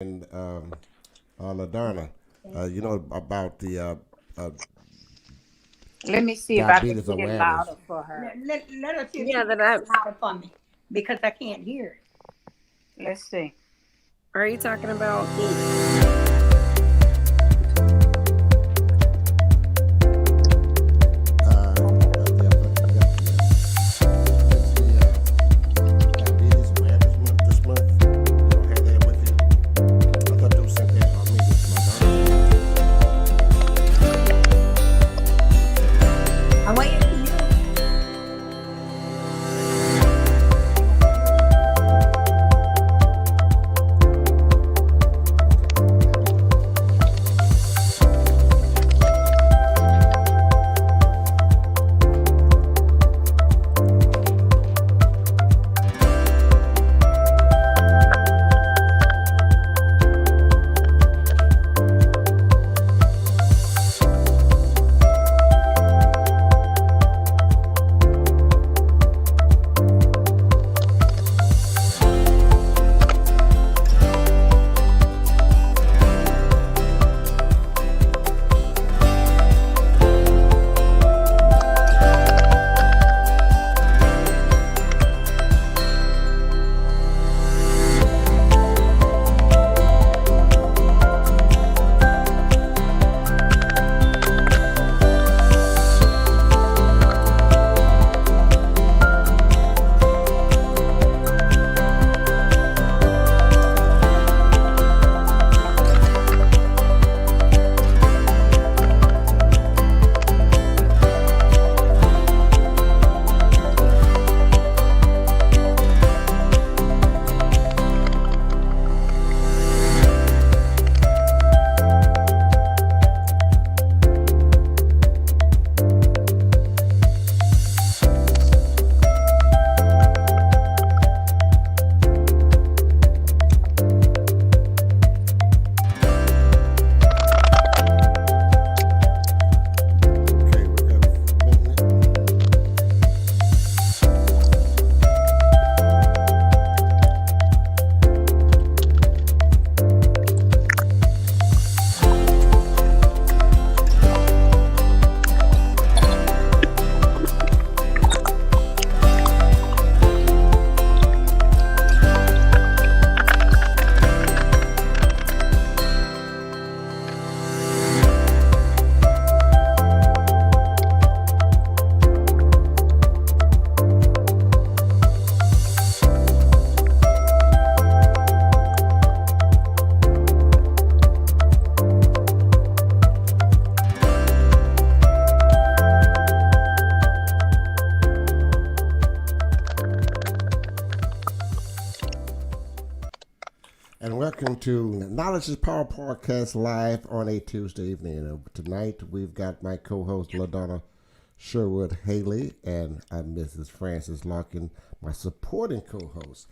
and LaDonna, you know about the Let me see if I can diabetes get it awareness. louder for her. Let her see if she Yeah, can that get I it louder for me because I can't hear it. Let's see. are you talking about? Yeah, but you got it's the diabetes awareness month this month. You don't have that with you. I thought you sent that on me with my I'm waiting for you. Okay, we got a minute. And welcome to Knowledge is Power podcast live on a Tuesday evening. Tonight we've got my co-host LaDonna Sherwood Haley and I'm Mrs. Frances Larkin, my supporting co-host.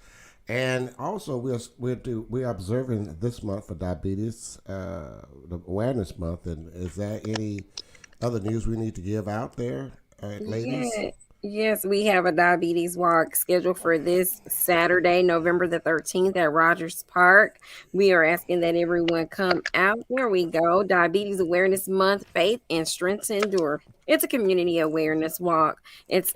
And also we're observing this month for diabetes, the awareness month. And is there any other news we need to give out there, ladies? Yeah. Yes, we have a diabetes walk scheduled for this Saturday, November the 13th at Rogers Park. We are asking that everyone come out. There we go. Diabetes Awareness Month, Faith and Strength to Endure. It's a community awareness walk. It's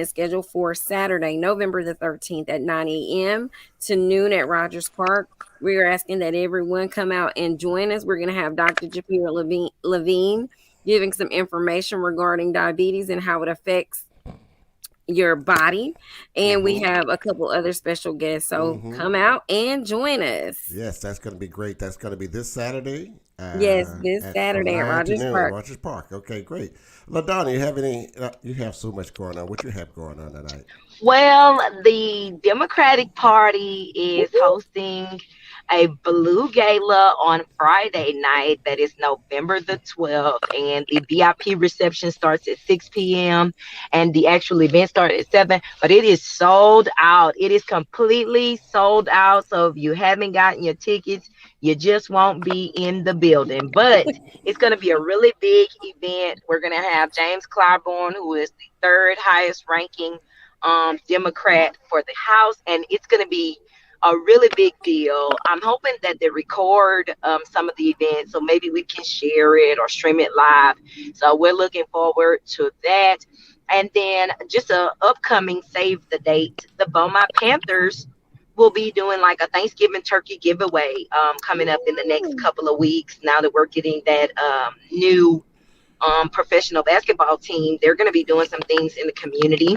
scheduled for Saturday, November the 13th at 9 a.m. to noon at Rogers Park. We are asking that everyone come out and join us. We're going to have Dr. Japira Levine giving some information regarding diabetes and how it affects your body. And we Mm-hmm. have a couple other special guests. So Mm-hmm. come out and join us. Yes, that's going to be great. That's going to be this Saturday Yes, this from Saturday at 9 to Rogers noon at Park. Rogers Park. Okay, great. LaDonna, you have any? You have so much going on. What you have going on tonight? Well, the Democratic Party is Woo-hoo. hosting a Blue Gala on Friday night. That is November the 12th. And the VIP reception starts at 6 p.m. and the actual event starts at 7. But it is sold out. It is completely sold out. So if you haven't gotten your tickets, you just won't be in the building. But it's going to be a really big event. We're going to have James Clyburn, who is the third highest ranking Democrat for the House, and it's going to be a really big deal. I'm hoping that they record some of the events so maybe we can share it or stream it live. So we're looking forward to that. And then just a upcoming save the date, the Beaumont Panthers will be doing like a Thanksgiving turkey giveaway coming up in the next couple of weeks. Now that we're getting that new professional basketball team, they're going to be doing some things in the community,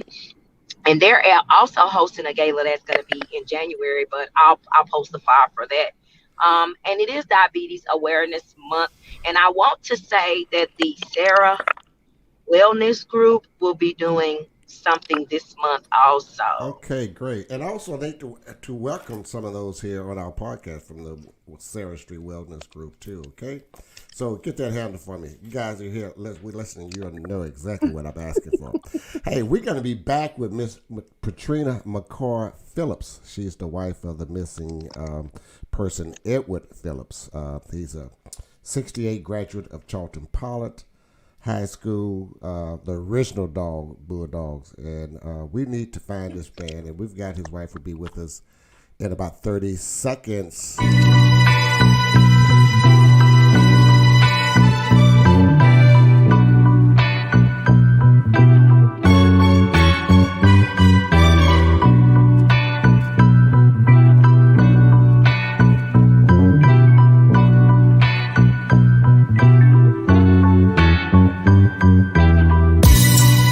and they're also hosting a gala that's going to be in January. But I'll post the flyer for that. And it is Diabetes Awareness Month, and I want to say that the Sarah Wellness Group will be doing something this month also. Okay, great. And also, I'd like to welcome some of those here on our podcast from the Sarah Street Wellness Group, too, okay? So get that handle for me. You guys are here. We're listening. You know exactly what I'm asking for. Hey, we're going to be back with Miss PATRINA McCoy-Phillips. She's the wife of the missing person, Edward Phillips. He's a 68 graduate of CHARLTON Pollard High School, the original Bulldogs. And we need to find this man. And we've got his wife will be with us in about 30 seconds.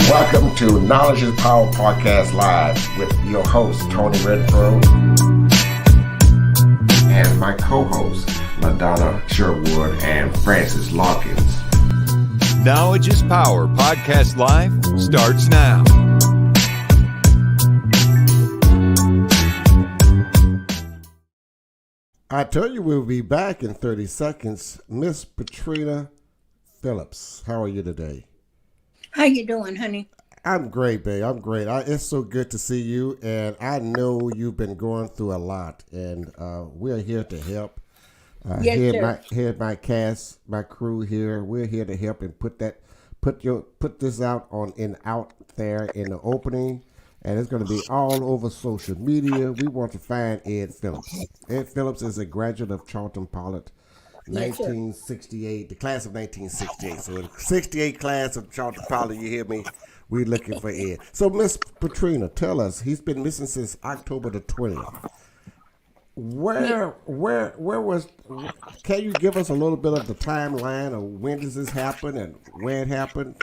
Welcome to Knowledge is Power Podcast Live with your host, Tony Redford, and my co-hosts, LaDonna Sherwood and Francis Larkins. Knowledge is Power Podcast Live starts now. I tell you we'll be back in 30 seconds. Miss PATRINA Phillips, how are you today? How you doing, honey? I'm great, babe. I'm great. It's so good to see you, and I know you've been going through a lot, and we're here to help. Yes, sir. Here's my cast, my crew here. We're here to help and put this out there in the opening, and it's going to be all over social media. We want to find Ed Phillips. Ed Phillips is a graduate of CHARLTON Pollard. 1968, the class of 1968. So the 68 class of CHARLTON Pollard, you hear me? We're looking for Ed. So Miss PATRINA, tell us, he's been missing since October the 20th. Where was, can you give us a little bit of the timeline of when does this happen and where it happened?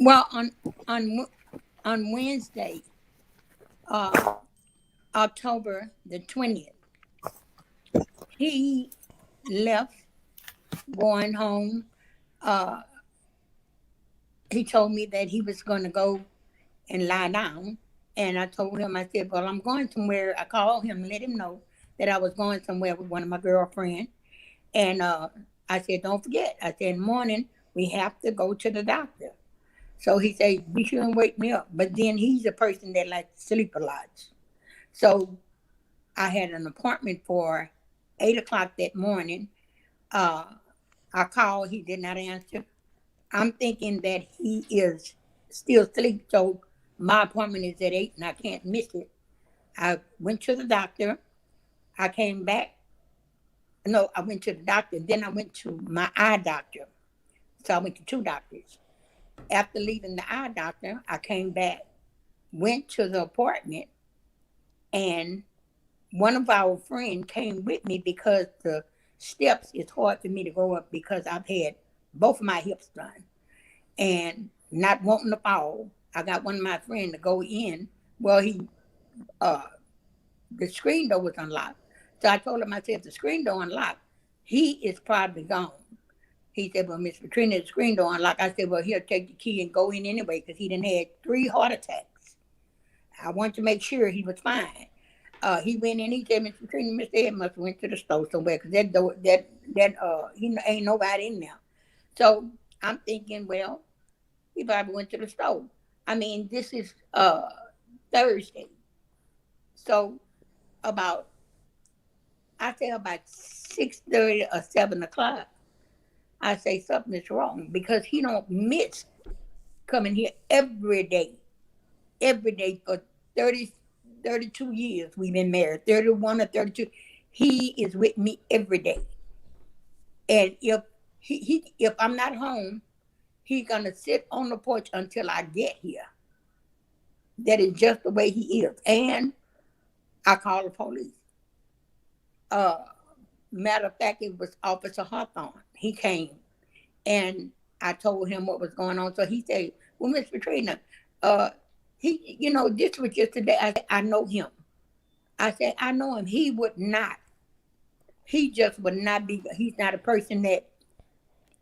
Well, on Wednesday, October the 20th, he left, going home. He told me that he was going to go and lie down. And I told him, I said, well, I'm going somewhere. I called him and let him know that I was going somewhere with one of my girlfriends. And I said, don't forget. I said, in the morning, we have to go to the doctor. So he said, be sure and wake me up. But then he's a person that likes to sleep a lot. So I had an appointment for 8 o'clock that morning. I called. He did not answer. I'm thinking that he is still asleep. So my appointment is at 8 and I can't miss it. I went to the doctor. I came back. No, I went to the doctor. Then I went to my eye doctor. So I went to 2 doctors. After leaving the eye doctor, I came back, went to the appointment, and one of our friends came with me because the steps is hard for me to go up because I've had both of my hips done. And not wanting to fall, I got one of my friends to go in. Well, the screen door was unlocked. So I told him, I said, if the screen door unlocked, he is probably gone. He said, well, Miss PATRINA, the screen door unlocked. I said, well, he'll take the key and go in anyway because he done had 3 heart attacks. I wanted to make sure he was fine. He went in, he said, Miss PATRINA, Mr. Ed must have went to the store somewhere because that door, he ain't nobody in there. So I'm thinking, well, he probably went to the store. I mean, this is Thursday. So about 6:30 or 7 o'clock, I say something is wrong because he don't miss coming here every day for 30 32 years we've been married, 31 or 32. He is with me every day. And if I'm not home, he's gonna sit on the porch until I get here. That is just the way he is. And I call the police. Matter of fact, it was Officer Hawthorne. He came and I told him what was going on. So he said, well, Miss Patrina, this was just today. I said, I know him. I said, I know him. He just would not be, he's not a person that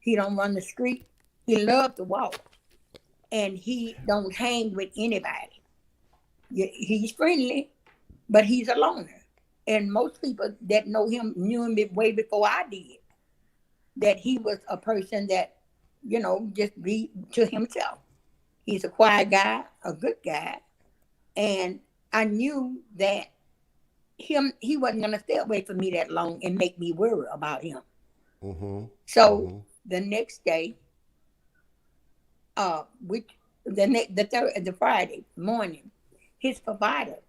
he don't run the street. He loves to walk. And he don't hang with anybody. He's friendly, but he's a loner. And most people that know him knew him way before I did. That he was a person that, just be to himself. He's a quiet guy, a good guy. And I knew that he wasn't going to stay away from me that long and make me worry about him. Mm-hmm. So the next day, the Friday morning, his provider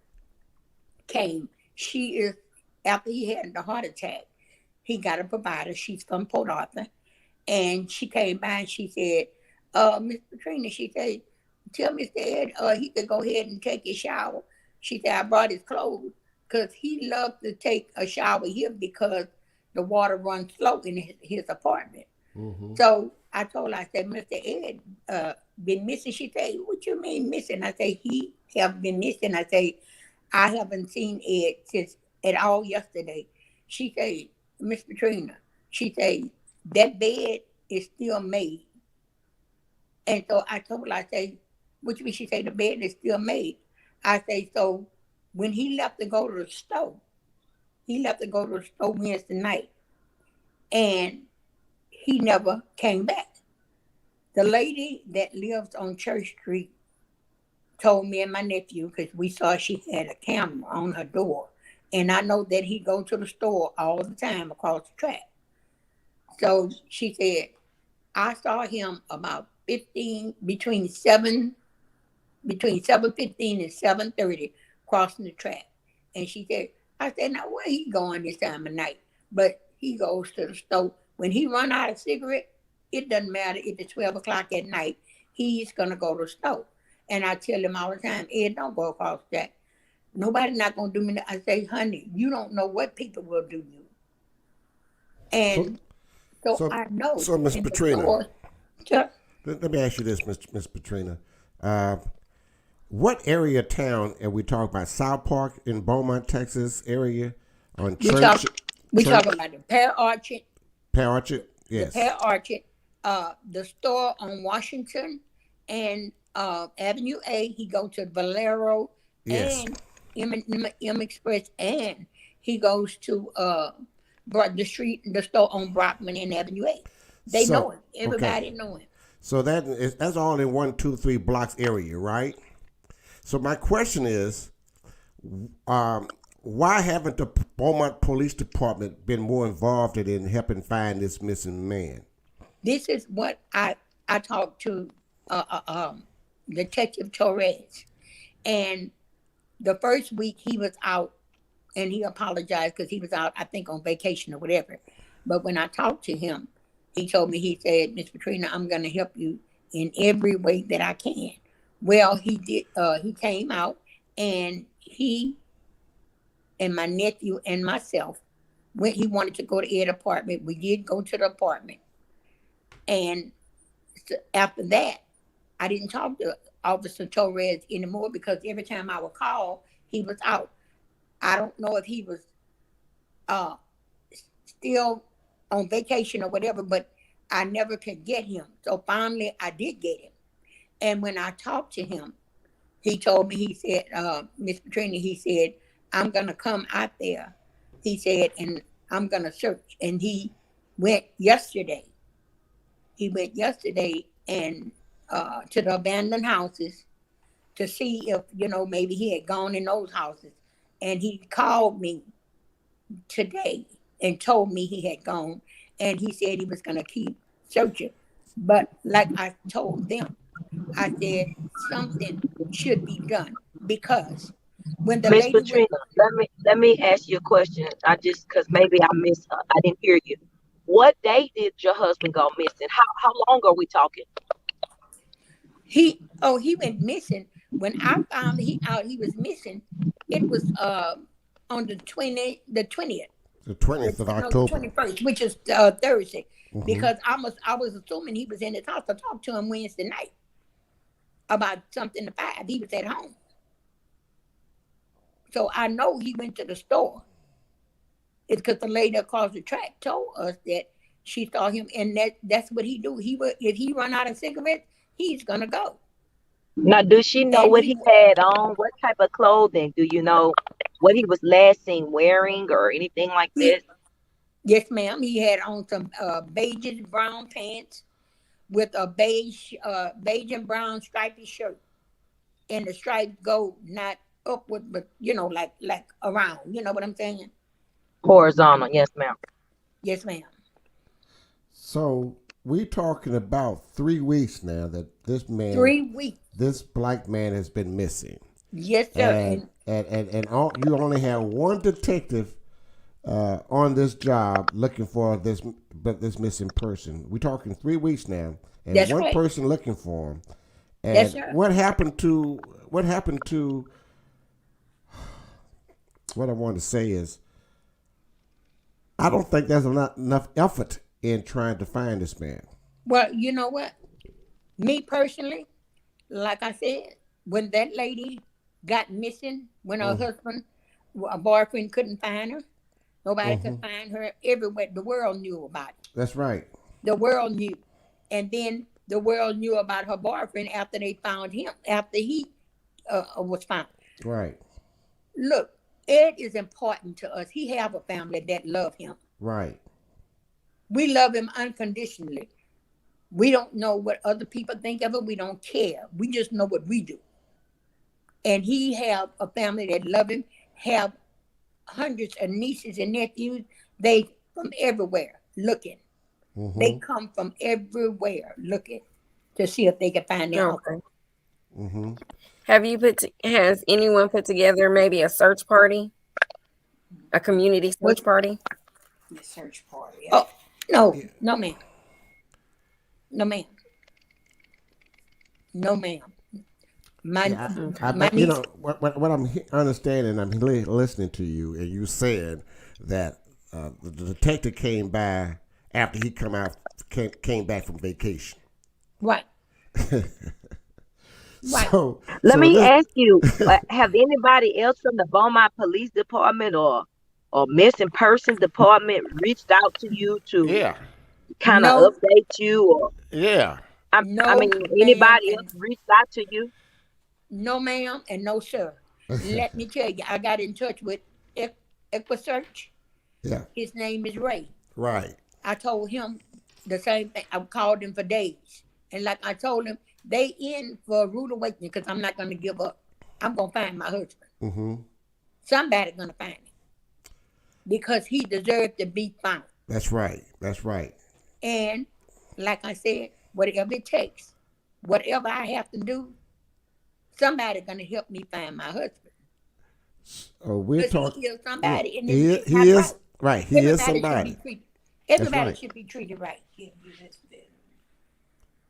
came. She is, after he had the heart attack, he got a provider. She's from Port Arthur. And she came by and she said, Miss Patrina, she said, tell Mr. Ed he could go ahead and take his shower. She said, I brought his clothes because he loved to take a shower here because the water runs slow in his apartment. Mm-hmm. So I told her, I said, Mr. Ed been missing. She said, what you mean missing? I said, he have been missing. I said, I haven't seen Ed since at all yesterday. She said, Miss Patrina, she said, that bed is still made. And so I told her, I said, which means she said the bed is still made. I say, so when he left to go to the store, Wednesday night, and he never came back. The lady that lives on Church Street told me and my nephew, because we saw she had a camera on her door, and I know that he go to the store all the time across the track. So she said, I saw him about between 7:15 and 7:30 crossing the track. And she said, I said, now where he going this time of night? But he goes to the store. When he run out of cigarette, it doesn't matter if it's 12 o'clock at night, he's going to go to the store. And I tell him all the time, Ed, don't go across that. Nobody's not going to do me that. I say, honey, you don't know what people will do you. And so I know. So, Miss Patrina, let me ask you this, Miss Patrina. What area of town are we talking about? South Park in Beaumont, Texas area? On Church? We talking about the Pear Orchard. Pear Orchard, yes. The Pear Orchard, the store on Washington and Avenue A. He go to Valero, yes, and M Express, and he goes to the store on Brockman and Avenue A. They know him. Everybody know him. So that's all in 1, 2, 3 blocks area, right? So my question is, why haven't the Beaumont Police Department been more involved in helping find this missing man? This is what I talked to Detective Torres, and the first week he was out, and he apologized because he was out, I think, on vacation or whatever. But when I talked to him, he told me, he said, Miss Patrina, I'm going to help you in every way that I can. Well, he did. He came out, and he and my nephew and myself he wanted to go to Ed's apartment. We did go to the apartment. And after that, I didn't talk to Officer Torres anymore because every time I would call, he was out. I don't know if he was still on vacation or whatever, but I never could get him. So finally, I did get him. And when I talked to him, he told me, he said, Miss Patrina, he said, I'm going to come out there. He said, and I'm going to search. And he went yesterday. And to the abandoned houses to see if, maybe he had gone in those houses. And he called me today and told me he had gone. And he said he was going to keep searching. But like I told them, I said something should be done because when the Miss lady was, Patrina, let me ask you a question. I just because maybe I didn't hear you. What day did your husband go missing? How long are we talking? he went missing. When I found he was missing, it was on the 20th, The 20th of no, the October. 21st, which is Thursday, Mm-hmm. because I was assuming he was in his house. I talked to him Wednesday night about something to 5. He was at home. So I know he went to the store. It's because the lady across the track told us that she saw him, and that's what he do. He would, if he run out of cigarettes, he's gonna go. Now, does she know And what he had on? What type of clothing? Do you know what he was last seen wearing or anything like this? Yes, ma'am. He had on some beige brown pants with a beige and brown stripy shirt, and the stripes go not upward, but like around. You know what I'm saying? Horizontal, yes, ma'am. Yes, ma'am. So we're talking about 3 weeks now that this man, 3 weeks. this black man has been missing. Yes, sir. And you only have one detective on this job looking for this missing person. We're talking 3 weeks now, and That's one right. person looking for him. And Yes, sir. what happened to what I want to say is, I don't think there's enough effort in trying to find this man. Well, you know what? Me personally, like I said, when that lady got missing, when her husband, a boyfriend couldn't find her, nobody could find her everywhere. The world knew about it. That's right. The world knew. And then the world knew about her boyfriend after they found him, after he was found. Right. Look, it is important to us. He have a family that love him. Right. We love him unconditionally. We don't know what other people think of him. We don't care. We just know what we do. And he have a family that love him, have hundreds of nieces and nephews. They from everywhere looking. Mm-hmm. They come from everywhere looking to see if they can find their uncle. Mm-hmm. Has anyone put together maybe a search party? A community search party? The search party. Oh, no, no, ma'am. No, ma'am. No, ma'am. My You niece, know what I'm understanding. I'm listening to you, and you said that the detective came by after he came back from vacation. right. Right. So Let me ask you, have anybody else from the Beaumont Police Department or Missing Persons Department reached out to you to kind of No. update you? Or yeah. I No, mean, ma'am, anybody else reached out to you? No, ma'am, and no, sir. Let me tell you, I got in touch with EquiSearch. Yeah. His name is Ray. Right. I told him the same thing. I called him for days. And like I told him, they in for a rude awakening because I'm not going to give up. I'm going to find my husband. Mm-hmm. Somebody's going to find him because he deserved to be found. That's right. That's right. And like I said, whatever it takes, whatever I have to do, somebody's going to help me find my husband. We're talking. He is somebody. Yeah, And he it's is not right. He is somebody. Everybody right. should be treated right.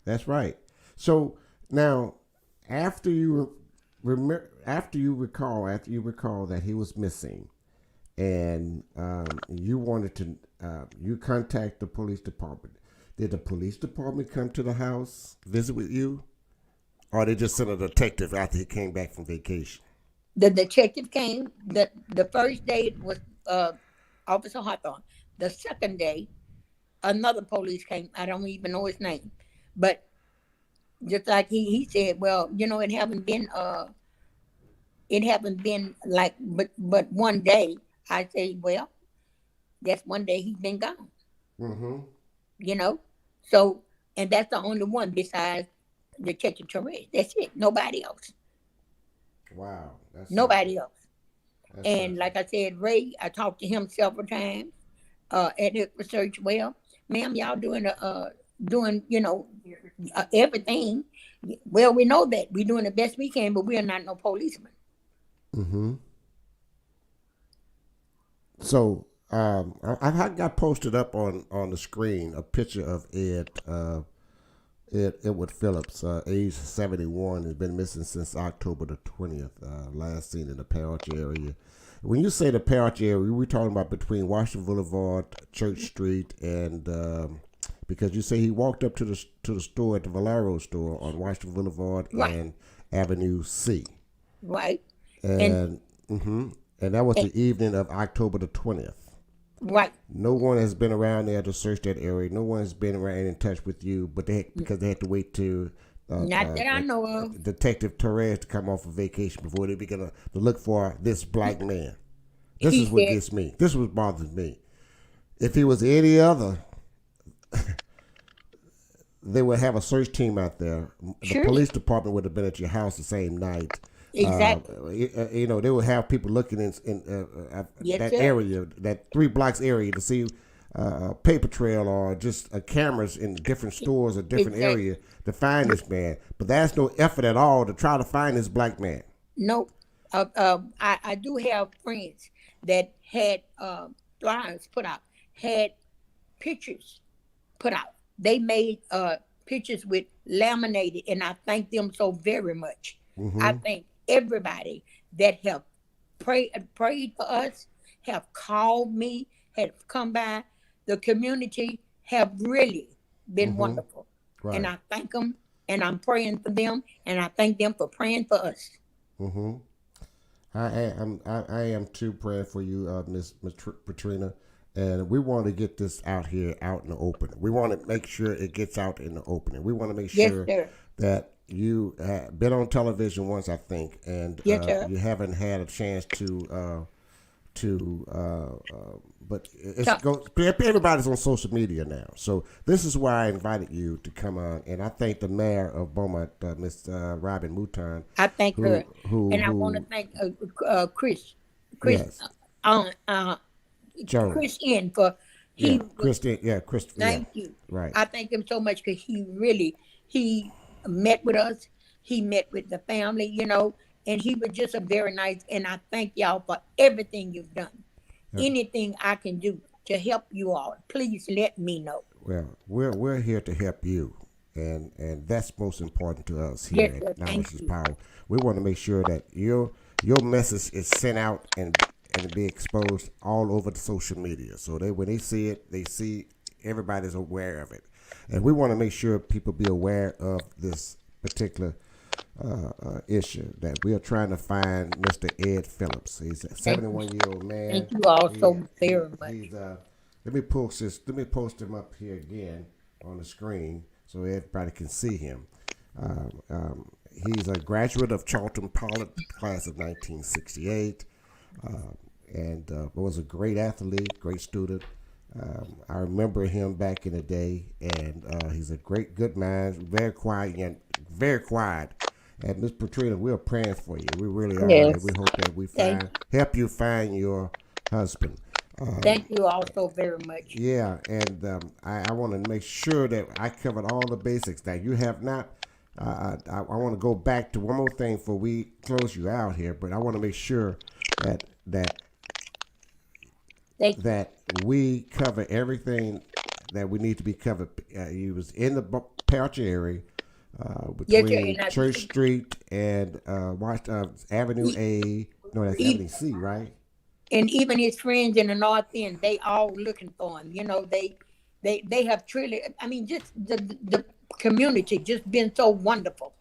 That's right. So now, after you recall that he was missing, and you wanted to, you contact the police department. Did the police department come to the house, visit with you, or they just sent a detective after he came back from vacation? The detective came. The first day was Officer Hawthorne. The second day, another police came. I don't even know his name, but just like he said, well, it haven't been like but one day. I say, well, that's one day he's been gone. Mm-hmm. So, and that's the only one besides Detective Torres. That's it. Nobody else. Wow. Nobody else. That's And like I said, Ray, I talked to him several times at the research. Well, ma'am, y'all doing everything. Well, we know that we're doing the best we can, but we are not no policemen. Mm-hmm. So I got posted up on the screen a picture of Edward Phillips, age 71, has been missing since October the 20th. Last seen in the Parrish area. When you say the Parrish area, we're talking about between Washington Boulevard, Church Street, and because you say he walked up to the store at the Valero store on Washington Boulevard Right. and Avenue C, Right. and and that was the evening of October the 20th. Right. No one has been around there to search that area. No one has been around in touch with you, but because they had to wait to Not that I know of. Detective Torres to come off of vacation before they begin to look for this black man. This He is what said- gets me. This is what bothers me. If he was any other, they would have a search team out there. The Sure. police department would have been at your house the same night. Exactly. They would have people looking in Yes, that sir. area, that 3 blocks area, to see a paper trail or just cameras in different stores or different Exactly. area to find this man. But there's no effort at all to try to find this black man. No. I do have friends that had flyers put out, had pictures put out. They made pictures with laminated, and I thank them so very much. I thank everybody that have prayed for us, have called me, have come by. The community have really been wonderful. Right. And I thank them, and I'm praying for them, and I thank them for praying for us. Mm-hmm. I am too praying for you, Miss Patrina, and we want to get this out here, out in the open. We want to make sure it gets out in the open. We want to make Yes, sure sir. that you have been on television once, I think, and Yes, sir. you haven't had a chance to but it's So- everybody's on social media now. So this is why I invited you to come on, and I thank the mayor of Beaumont, Miss Robin Mouton. I thank her, who- and I who- want to thank Chris, Yes. Jones. Chris N for Yeah, Christian. Yeah, Christian. Thank you. Right. I thank him so much because he met with us. He met with the family, and he was just a very nice. And I thank y'all for everything you've done. Anything I can do to help you all, please let me know. Well, we're here to help you, and that's most important to us here Yes, sir. at Thank Knowledge is you. Power. We want to make sure that your message is sent out and be exposed all over the social media, so when they see it, they see everybody's aware of it, and we want to make sure people be aware of this particular issue that we are trying to find Mr. Ed Phillips. He's a 71-year-old man. Thank you all so very much. He's let me post him up here again on the screen so everybody can see him. He's a graduate of CHARLTON POLLARD class of 1968, and was a great athlete, great student. I remember him back in the day, and he's a good man, very quiet. And Miss Patrina, we're praying for you. We really are. Yes. And we hope that we Thank help you find your husband. Thank you all so very much. Yeah, and I want to make sure that I covered all the basics that you have not. I want to go back to one more thing before we close you out here, but I want to make sure that Thank you. that we cover everything that we need to be covered. He was in the Parrish area between and I- Church Street and Avenue A. No, that's Avenue C, right? And even his friends in the North End, they all looking for him. They have truly, just the community just been so wonderful.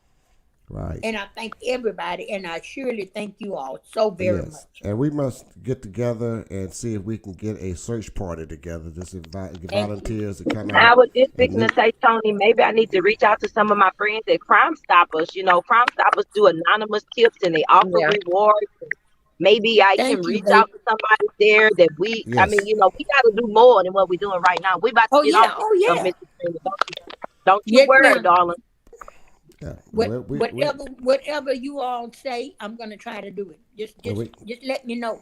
Right. And I thank everybody, and I surely thank you all so very much. And we must get together and see if we can get a search party together. Just invite volunteers to come I out. was just fixing to say, Tony, maybe I need to reach out to some of my friends at Crime Stoppers. Crime Stoppers do anonymous tips and they offer rewards. Maybe I Thank can you, reach babe. out to somebody there that we, Yes. we got to do more than what we're doing right now. We about to Oh, get yeah. off Oh, yeah. Mr. Freeman. Don't you Yes, worry, ma'am. darling. Yeah. Whatever you all say, I'm gonna try to do it. Just let me know.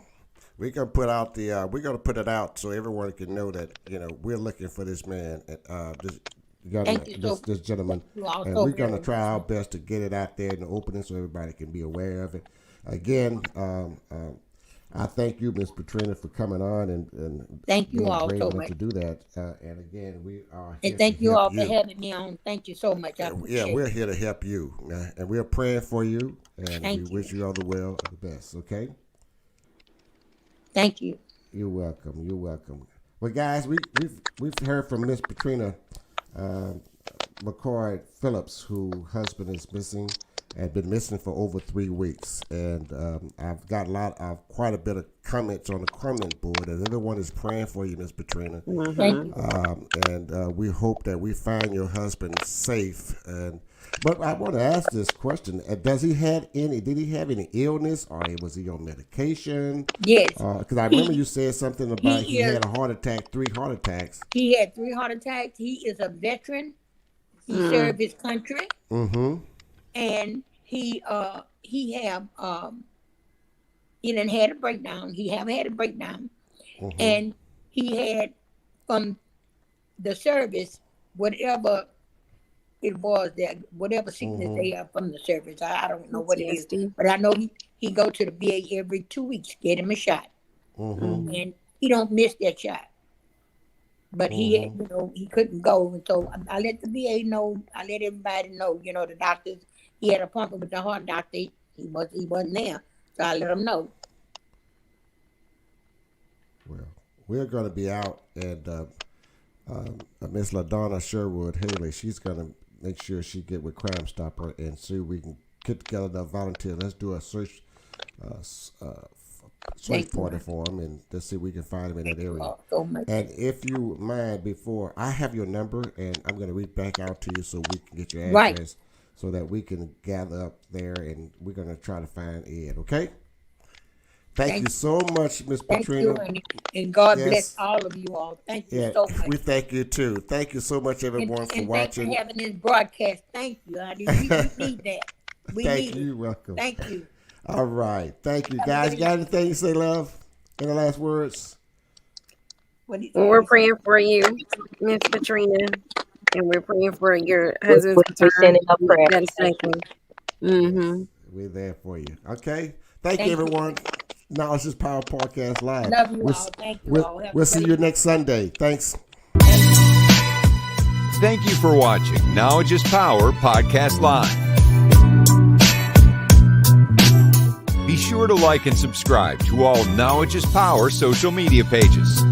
We're gonna put out we're gonna put it out so everyone can know that we're looking for this man, Thank you so- this gentleman, you all and so we're gonna very try our best to get it out there in the opening so everybody can be aware of it. again, I thank you, Miss Patrina, for coming on and Thank you being all brave so enough much. to do that. And again, we are here And thank to you help all for having me on. Thank you so much. I Yeah, appreciate we're it. here to help you, and we're praying for you, and Thank we you. wish you all the well and the best. Okay. Thank you. You're welcome. You're welcome. Well, guys, we've heard from Miss Patrina MCCOY-PHILLIPS, whose husband is missing and been missing for over 3 weeks. And I've got quite a bit of comments on the comment board, and everyone is praying for you, Miss Patrina. Thank you. And we hope that we find your husband safe. But I want to ask this question: Did he have any illness, or was he on medication? Yes. Because I remember you said something about he had a heart attack, 3 heart attacks. He had 3 heart attacks. He is a veteran. He served his country. Mm-hmm. And he done had a breakdown. He have had a breakdown. Mm-hmm. And he had from the service, whatever it was that whatever sickness they have from the service. I don't know what it is. But I know he go to the VA every 2 weeks, get him a shot. Mm-hmm. And he don't miss that shot. But he had, he couldn't go. And so I let the VA know, I let everybody know, the doctors, he had an appointment with the heart doctor. He wasn't there. So I let him know. Well, we're going to be out, and Miss LaDonna Sherwood Haley, she's going to make sure she get with Crime Stopper and see if we can get together enough volunteers. Let's do a search party for him, and let's see if we can find him in that area. So much. And if you mind, before I have your number, and I'm going to reach back out to you so we can get your address, so that we can gather up there, and we're going to try to find Ed. Okay. Thank you so much, Miss Patrina. Thank you, and God bless all of you all. Thank you so much. We thank you too. Thank you so much, everyone, for watching. Thanks for having this broadcast. Thank you. We need that. We need it. You're welcome. Thank you. All right. Thank you, guys. Got anything to say, love? Any last words? We're praying for you, Miss Patrina, and we're praying for your husband's return. Sending up prayer. Mm-hmm. We're there for you. Okay. Thank you, everyone. Knowledge is Power Podcast Live. Love you all. Thank you all. We'll see you next Sunday. Thanks. Thank you for watching Knowledge is Power Podcast Live. Be sure to like and subscribe to all Knowledge is Power social media pages.